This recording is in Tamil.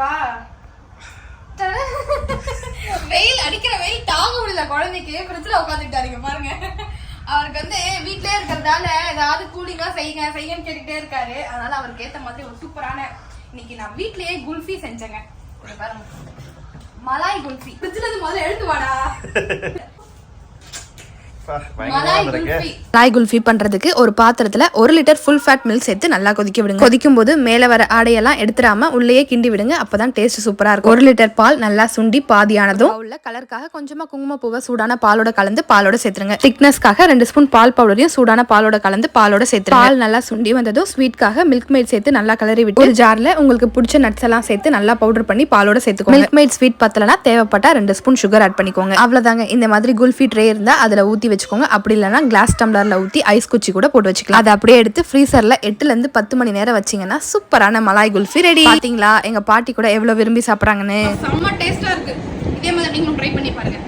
காட்டவா? வெயில் அடிக்கிற வெயில் தாங்க முடியல குழந்தைக்கு. ஃப்ரிட்ஜ்ல உட்காந்துட்டாருங்க பாருங்க. அவருக்கு வந்து வீட்லயே இருக்கிறதால ஏதாவது கூலிங்கா செய்யுங்கன்னு கேட்டுட்டே இருக்காரு. அதனால அவருக்கு ஏத்த மாதிரி ஒரு சூப்பரான இன்னைக்கு நான் வீட்லயே குல்ஃபி செஞ்சேங்க. பாருங்க, மலாய் குல்ஃபி. ஃப்ரிட்ஜ்ல இருந்து முதல்ல எழுந்து வாடா. மலாய் குல்ஃபி பண்றதுக்கு ஒரு பாத்திரத்துல 1 லிட்டர் ஃபுல் ஃபேட் மில்க் சேர்த்து நல்லா கொதிக்க விடுங்க. கொதிக்கும் போது மேல வர ஆடையெல்லாம் எடுத்துடாம உள்ளேயே கிண்டி விடுங்க. அப்பதான் டேஸ்ட் சூப்பரா இருக்கும். 1 லிட்டர் பால் நல்லா சுண்டி பாதியானதும் உள்ள கலருக்காக கொஞ்சமா குங்குமப்பூவை சூடான பாலோட கலந்து பாலோட சேர்த்துருங்க. திக்னஸ்க்காக 2 ஸ்பூன் பால் பவுடரையும் சூடான பாலோட கலந்து பாலோட சேர்த்துருங்க. பால் நல்லா சுண்டி வந்ததும் ஸ்வீட்காக மில்க் மேட் சேர்த்து நல்லா கலரி விட்டு ஒரு ஜார்ல உங்களுக்கு பிடிச்ச நட்ஸ் எல்லாம் சேர்த்து நல்லா பவுடர் பண்ணி பாலோட சேர்த்துக்கோங்க. மில்க் மேட் ஸ்வீட் பத்தலனா தேவைப்பட்டா 2 ஸ்பூன் சுகர் ஆட் பண்ணிக்கோங்க. அவ்வளவுதாங்க. இந்த மாதிரி குல்ஃபி ட்ரே இருந்தா அதுல ஊத்தி வச்சுக்கோங்க. அப்படி இல்லைன்னா கிளாஸ் டம்ளர்ல ஊத்தி ஐஸ் குச்சி கூட போட்டு வச்சுக்கலாம். அதை அப்படியே எடுத்து ஃப்ரீசர்ல 8 to 10 மணி நேரம் வச்சீங்கன்னா சூப்பரான மலாய் குல்ஃபி ரெடி. பாத்தீங்களா எங்க பாட்டி கூட எவ்வளவு விரும்பி சாப்பிடுறாங்கன்னு. செம்ம டேஸ்டா இருக்கு. இதே மாதிரி நீங்களும் ட்ரை பண்ணி பாருங்க.